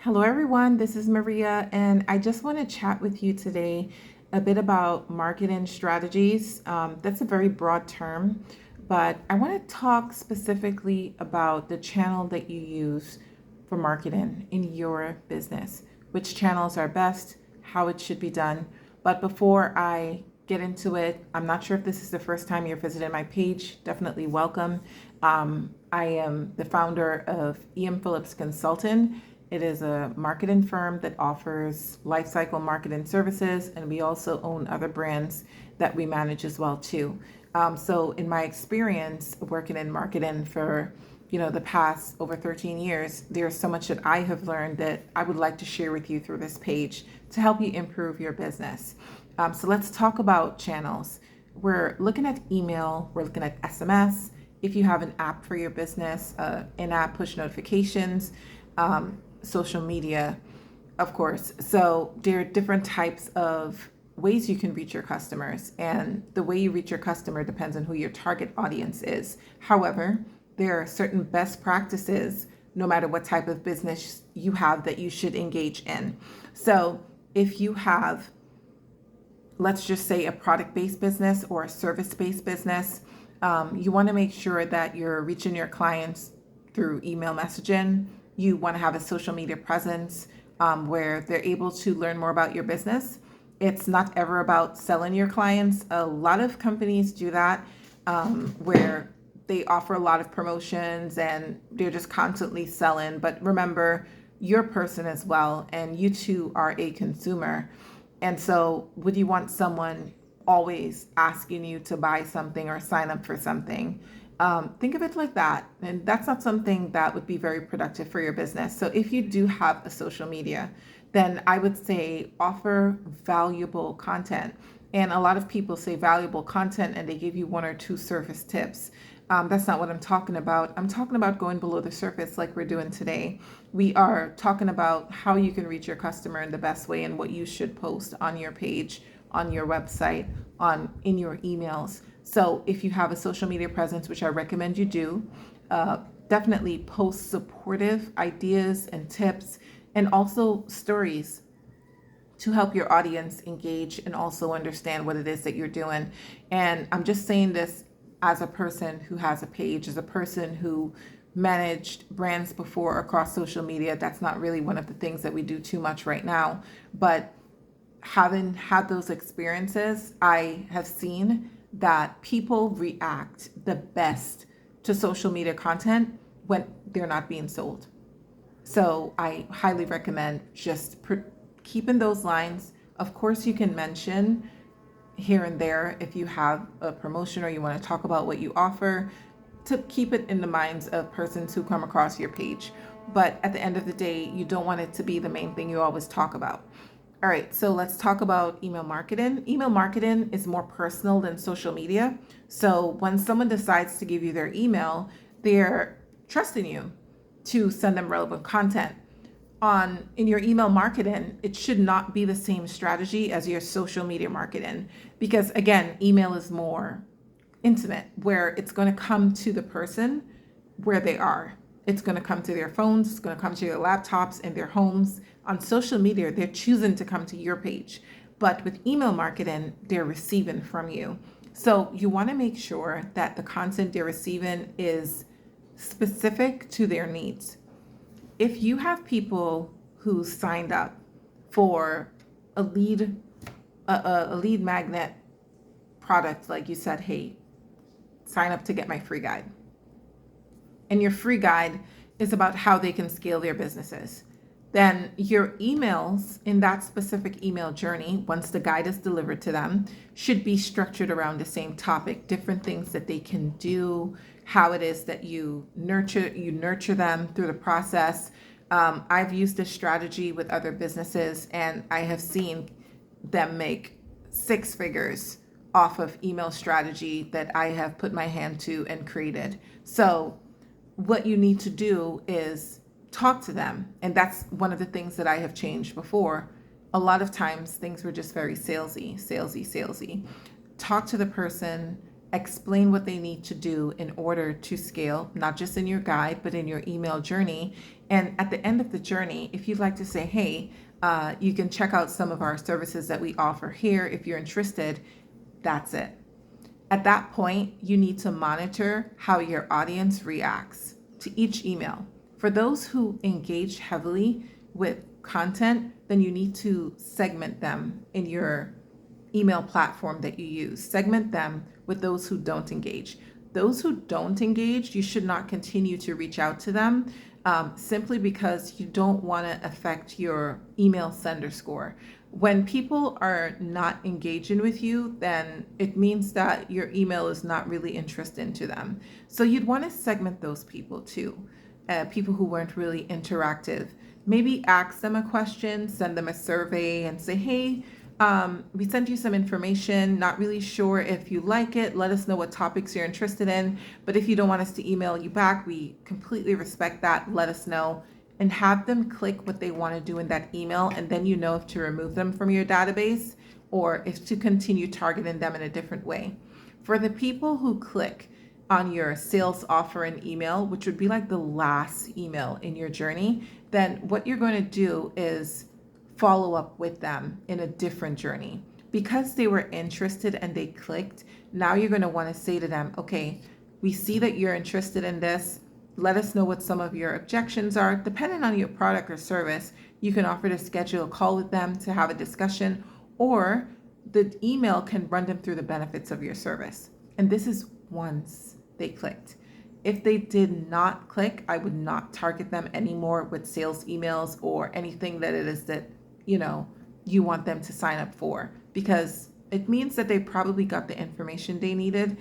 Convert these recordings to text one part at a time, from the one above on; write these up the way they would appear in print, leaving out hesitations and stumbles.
Hello, everyone. This is Maria, and I just want to chat with you today a bit about marketing strategies. That's a very broad term, but I want to talk specifically about the channel that you use for marketing in your business, which channels are best, how it should be done. But before I get into it, I'm not sure if this is the first time you're visiting my page. Definitely welcome. I am the founder of Phillips Consulting. It is a marketing firm that offers lifecycle marketing services, and we also own other brands that we manage as well too. So, in my experience working in marketing for the past over 13 years, there's so much that I have learned that I would like to share with you through this page to help you improve your business. So let's talk about channels. We're looking at email, we're looking at SMS. If you have an app for your business, in-app push notifications, social media, of course. So there are different types of ways you can reach your customers, and the way you reach your customer depends on who your target audience is. However, there are certain best practices no matter what type of business you have that you should engage in. So if you have, let's just say, a product-based business or a service-based business, you want to make sure that you're reaching your clients through email messaging. You want to have a social media presence where they're able to learn more about your business. It's not ever about selling your clients. A lot of companies do that, where they offer a lot of promotions and they're just constantly selling. But remember, you're a person as well, and you too are a consumer. And so, would you want someone always asking you to buy something or sign up for something? Think of it like that. And that's not something that would be very productive for your business. So, if you do have a social media, then I would say offer valuable content. And a lot of people say valuable content and they give you one or two surface tips. That's not what I'm talking about. I'm talking about going below the surface like we're doing today. We are talking about how you can reach your customer in the best way and what you should post on your page, on your website, in your emails. So if you have a social media presence, which I recommend you do, definitely post supportive ideas and tips and also stories to help your audience engage and also understand what it is that you're doing. And I'm just saying this as a person who has a page, as a person who managed brands before across social media. That's not really one of the things that we do too much right now. But having had those experiences, I have seen that people react the best to social media content when they're not being sold. So I highly recommend just keeping those lines. Of course, you can mention here and there if you have a promotion or you want to talk about what you offer, to keep it in the minds of persons who come across your page. But at the end of the day, you don't want it to be the main thing you always talk about. All right, so let's talk about email marketing. Email marketing is more personal than social media. So when someone decides to give you their email, they're trusting you to send them relevant content. In your email marketing, it should not be the same strategy as your social media marketing, because again, email is more intimate, where it's going to come to the person where they are. It's going to come to their phones, it's going to come to their laptops and their homes. On social media, they're choosing to come to your page. But with email marketing, they're receiving from you. So you want to make sure that the content they're receiving is specific to their needs. If you have people who signed up for a lead magnet product, like you said, hey, sign up to get my free guide, and your free guide is about how they can scale their businesses, then your emails in that specific email journey, once the guide is delivered to them, should be structured around the same topic, different things that they can do, how it is that you nurture them through the process. I've used this strategy with other businesses, and I have seen them make six figures off of email strategy that I have put my hand to and created. So what you need to do is talk to them. And that's one of the things that I have changed before. A lot of times things were just very salesy. Talk to the person, explain what they need to do in order to scale, not just in your guide, but in your email journey. And at the end of the journey, if you'd like to say, hey, you can check out some of our services that we offer here if you're interested, that's it. At that point, you need to monitor how your audience reacts to each email. For those who engage heavily with content, then you need to segment them in your email platform that you use. Segment them with those who don't engage. Those who don't engage, you should not continue to reach out to them simply because you don't want to affect your email sender score. When people are not engaging with you, then it means that your email is not really interesting to them. So you'd want to segment those people too, people who weren't really interactive. Maybe ask them a question, send them a survey, and say, hey, we sent you some information, not really sure if you like it. Let us know what topics you're interested in. But if you don't want us to email you back, we completely respect that. Let us know, and have them click what they want to do in that email. And then you know if to remove them from your database or if to continue targeting them in a different way. For the people who click on your sales offer and email, which would be like the last email in your journey, then what you're going to do is follow up with them in a different journey. Because they were interested and they clicked, now you're going to want to say to them, okay, we see that you're interested in this. Let us know what some of your objections are. Depending on your product or service, you can offer to schedule a call with them to have a discussion, or the email can run them through the benefits of your service. And this is once they clicked. If they did not click, I would not target them anymore with sales emails or anything that it is that you want them to sign up for, because it means that they probably got the information they needed,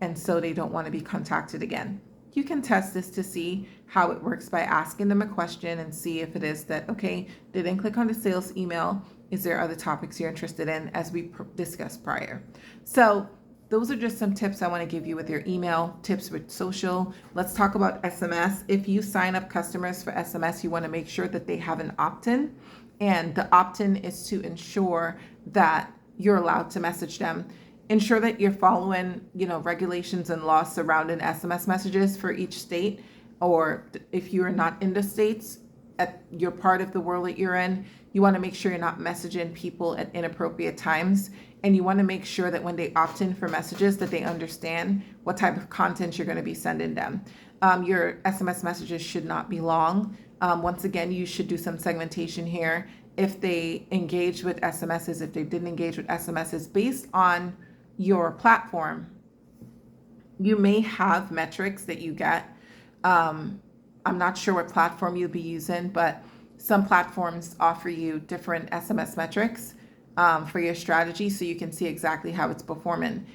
and so they don't want to be contacted again. You can test this to see how it works by asking them a question and see if it is that, okay, they didn't click on the sales email. Is there other topics you're interested in, as we discussed prior? So those are just some tips I want to give you with your email, tips with social. Let's talk about SMS. If you sign up customers for SMS, you want to make sure that they have an opt-in. And the opt-in is to ensure that you're allowed to message them. Ensure that you're following, regulations and laws surrounding SMS messages for each state, or if you're not in the states, at your part of the world that you're in, you want to make sure you're not messaging people at inappropriate times. And you want to make sure that when they opt in for messages, that they understand what type of content you're going to be sending them. Your SMS messages should not be long. Once again, you should do some segmentation here. If they engage with SMSs, if they didn't engage with SMSs, based on your platform, you may have metrics that you get. I'm not sure what platform you'll be using, but some platforms offer you different SMS metrics for your strategy, so you can see exactly how it's performing.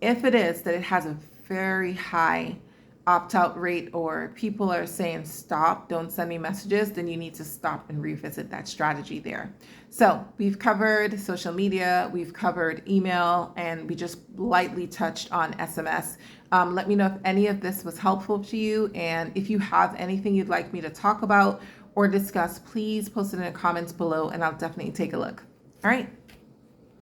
If it is that it has a very high opt-out rate, or people are saying stop, don't send me messages, then you need to stop and revisit that strategy there. So we've covered social media, we've covered email, and we just lightly touched on SMS. Let me know if any of this was helpful to you, and if you have anything you'd like me to talk about or discuss, please post it in the comments below and I'll definitely take a look. All right,